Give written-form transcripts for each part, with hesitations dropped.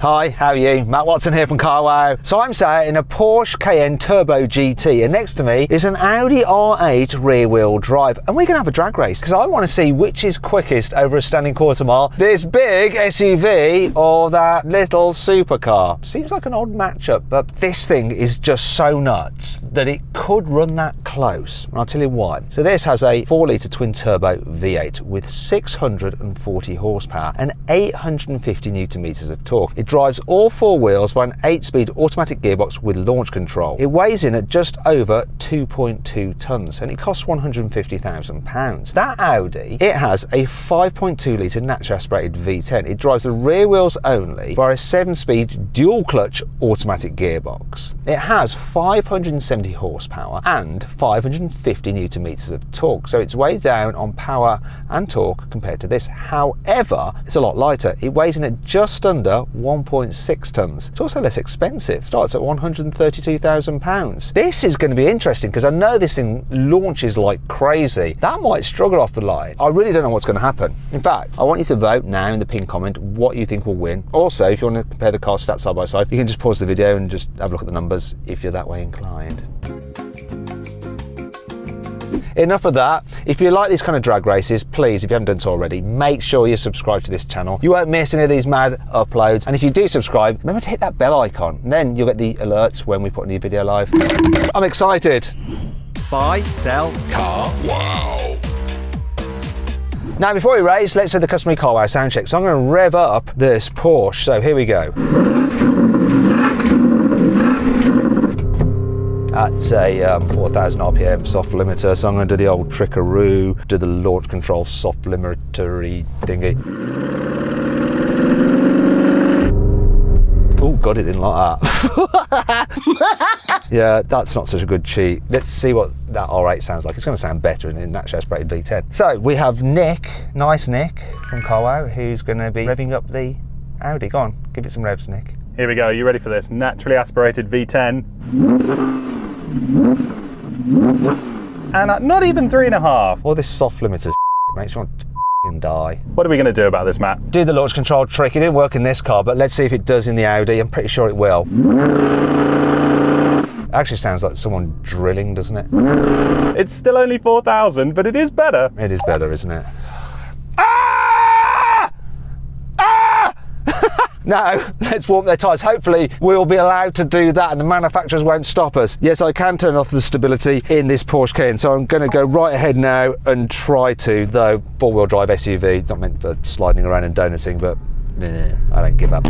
Hi, how are you? Matt Watson here from CarWow. So I'm sat in a Porsche Cayenne Turbo GT and next to me is an Audi R8 rear wheel drive and we're going to have a drag race because I want to see which is quickest over a standing quarter mile, this big SUV or that little supercar. Seems like an odd matchup, but this thing is just so nuts that it could run that close. And I'll tell you why. So this has a 4-litre twin-turbo V8 with 640 horsepower and 850 newton meters of torque. It drives all four wheels by an 8-speed automatic gearbox with launch control. It weighs in at just over 2.2 tonnes and it costs £150,000. That Audi, it has a 5.2-litre naturally aspirated V10. It drives the rear wheels only via a 7-speed dual-clutch automatic gearbox. It has 570 horsepower and 550 newton meters of torque, so it's way down on power and torque compared to this. However, it's a lot lighter. It weighs in at just under 1.6 tonnes. It's also less expensive. Starts at £132,000. This is going to be interesting because I know this thing launches like crazy. That might struggle off the line. I really don't know what's going to happen. In fact, I want you to vote now in the pinned comment what you think will win. Also, if you want to compare the car stats side by side, you can just pause the video and just have a look at the numbers if you're that way inclined. Enough of that. If you like these kind of drag races, please, if you haven't done so already, make sure you subscribe to this channel. You won't miss any of these mad uploads. And if you do subscribe, remember to hit that bell icon. And then you'll get the alerts when we put a new video live. I'm excited. Buy, sell, car, wow. Now, before we race, let's do the customary CarWow sound check. So I'm going to rev up this Porsche. So here we go. That's a 4,000 RPM soft limiter, so I'm going to do the old trickaroo, do the launch control soft limitery thingy. Oh God, it didn't like that. Yeah, that's not such a good cheat. Let's see what that R8 sounds like. It's going to sound better in a naturally aspirated V10. So we have Nick, nice Nick from CarWow, who's going to be revving up the Audi. Go on, give it some revs, Nick. Here we go, you ready for this? Naturally aspirated V10. And not even 3.5. All this soft limiter makes you want to die. What are we going to do about this, Matt? Do the launch control trick. It didn't work in this car, but let's see if it does in the Audi. I'm pretty sure it will. It actually sounds like someone drilling, doesn't it? It's still only 4,000, but it is better. It is better, isn't it? Now, let's warm their tyres. Hopefully, we'll be allowed to do that and the manufacturers won't stop us. Yes, I can turn off the stability in this Porsche Cayenne, so I'm going to go right ahead now and try to, though four-wheel drive SUV, it's not meant for sliding around and donuting, but I don't give up.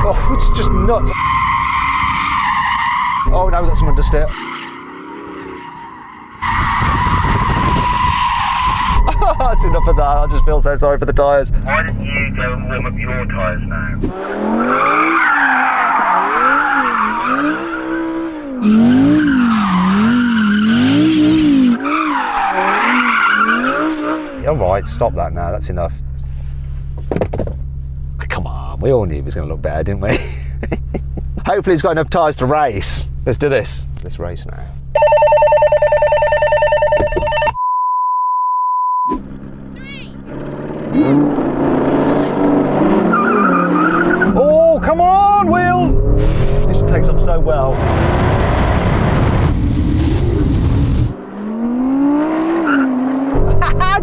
Oh, it's just nuts. Oh, now we've got someone to steer. That's enough of that. I just feel so sorry for the tyres. Why don't you go and warm up your tyres now? All right, stop that now. That's enough. Come on, we all knew it was going to look better, didn't we? Hopefully he's got enough tyres to race. Let's do this. Let's race now. Oh, come on, wheels! This takes off so well.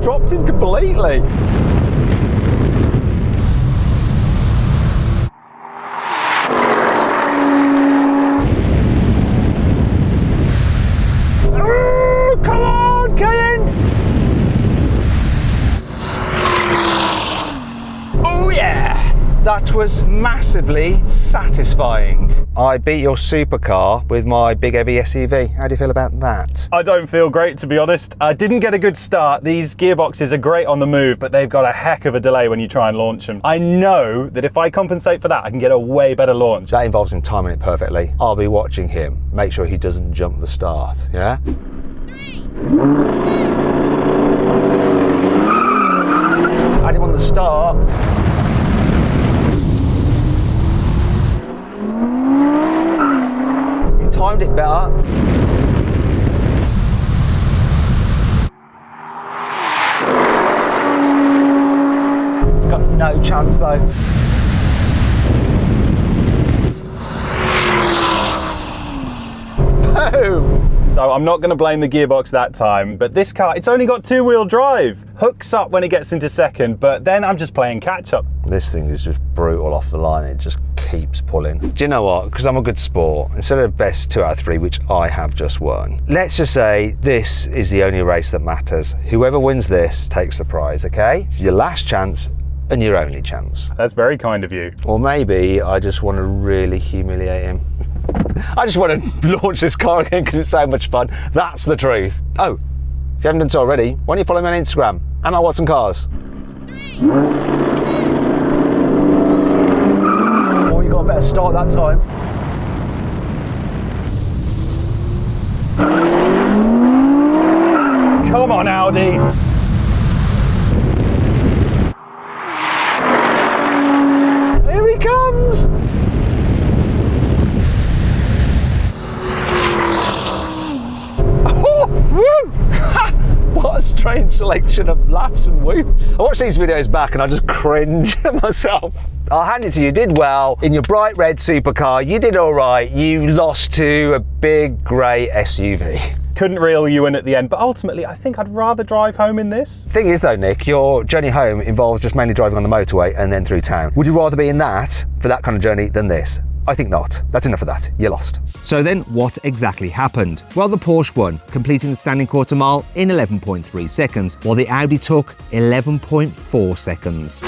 Dropped him completely. Oh, come on, Cayenne! Oh yeah! That was massively satisfying. I beat your supercar with my big heavy SUV. How do you feel about that? I don't feel great, to be honest. I didn't get a good start. These gearboxes are great on the move, but they've got a heck of a delay when you try and launch them. I know that if I compensate for that, I can get a way better launch. That involves him timing it perfectly. I'll be watching him. Make sure he doesn't jump the start, yeah? 3, 2, had him on the start. You timed it better. Got no chance though. Boom! So I'm not going to blame the gearbox that time, but this car, it's only got 2-wheel drive. Hooks up when it gets into second, but then I'm just playing catch up. This thing is just brutal off the line. It just keeps pulling. Do you know what? Because I'm a good sport, instead of best 2 out of 3, which I have just won, let's just say this is the only race that matters. Whoever wins this takes the prize, okay? It's your last chance and your only chance. That's very kind of you. Or maybe I just want to really humiliate him. I just want to launch this car again because it's so much fun. That's the truth. Oh, if you haven't done so already, why don't you follow me on Instagram? Am I Watson Cars? 3. Oh, you got a better start that time. Come on, Audi. Here he comes. Woo! What a strange selection of laughs and whoops. I watch these videos back and I just cringe at myself. I'll hand it to you, you did well. In your bright red supercar, you did all right. You lost to a big grey SUV. Couldn't reel you in at the end, but ultimately I think I'd rather drive home in this. Thing is though, Nick, your journey home involves just mainly driving on the motorway and then through town. Would you rather be in that, for that kind of journey, than this? I think not. That's enough of that. You lost. So then what exactly happened? Well, the Porsche won, completing the standing quarter mile in 11.3 seconds, while the Audi took 11.4 seconds.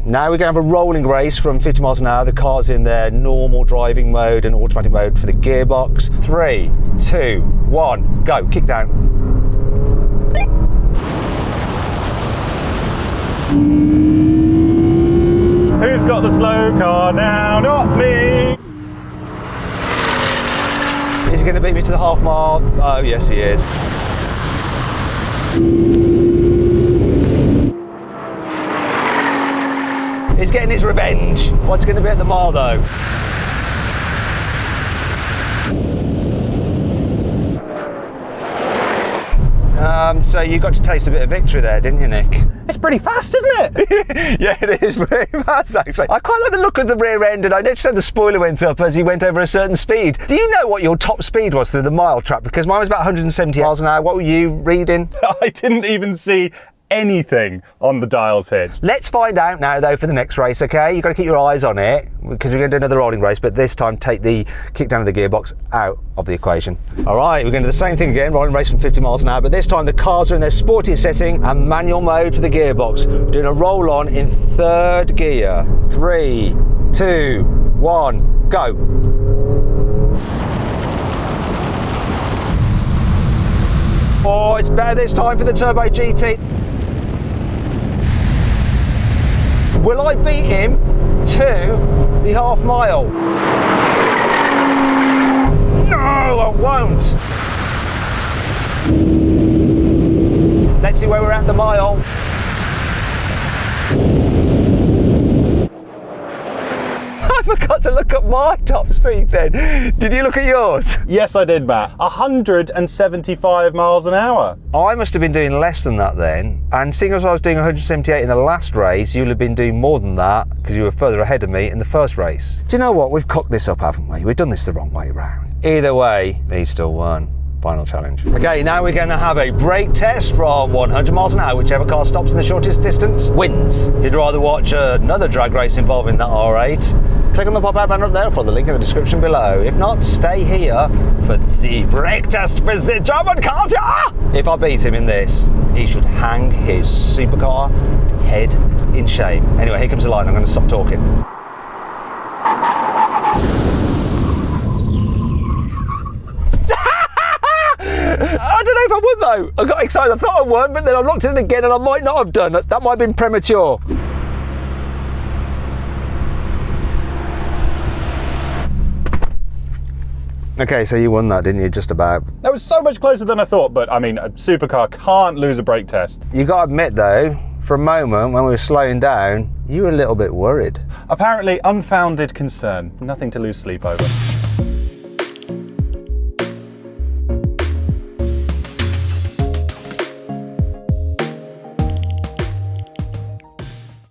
Now we're going to have a rolling race from 50 miles an hour. The car's in their normal driving mode and automatic mode for the gearbox. 3, 2, 1, go. Kick down. Who's got the slow car now? Not me. Is he going to beat me to the half mile? Oh, yes, he is. He's getting his revenge. What's it going to be at the mile, though? So you got to taste a bit of victory there, didn't you, Nick? It's pretty fast, isn't it? Yeah, it is very fast, actually. I quite like the look of the rear end, and I noticed that the spoiler went up as he went over a certain speed. Do you know what your top speed was through the mile trap? Because mine was about 170 miles an hour. What were you reading? I didn't even see anything on the dials here. Let's find out now, though, for the next race, okay? You've got to keep your eyes on it, because we're going to do another rolling race, but this time take the kick down of the gearbox out of the equation. All right, we're going to do the same thing again, rolling race from 50 miles an hour, but this time the cars are in their sportiest setting and manual mode for the gearbox. Doing a roll on in 3rd gear. 3, 2, 1, go. Oh, it's better this time for the Turbo GT. Will I beat him to the half mile? No, I won't. Let's see where we're at the mile. I forgot to look at my top speed then. Did you look at yours? Yes, I did, Matt. 175 miles an hour. I must have been doing less than that then. And seeing as I was doing 178 in the last race, you'll have been doing more than that because you were further ahead of me in the first race. Do you know what? We've cocked this up, haven't we? We've done this the wrong way round. Either way, he still won. Final challenge. Okay, now we're going to have a brake test from 100 miles an hour. Whichever car stops in the shortest distance wins. If you'd rather watch another drag race involving that R8, click on the pop-out banner up there for the link in the description below. If not, stay here for the brake test for the German cars. If I beat him in this, he should hang his supercar head in shame. Anyway, here comes the line. I'm going to stop talking. I don't know if I won though. I got excited. I thought I won, but then I looked at it again and I might not have done. That might have been premature. Okay, so you won that, didn't you? Just about. That was so much closer than I thought, but I mean, a supercar can't lose a brake test. You got to admit though, for a moment when we were slowing down, you were a little bit worried. Apparently, unfounded concern. Nothing to lose sleep over.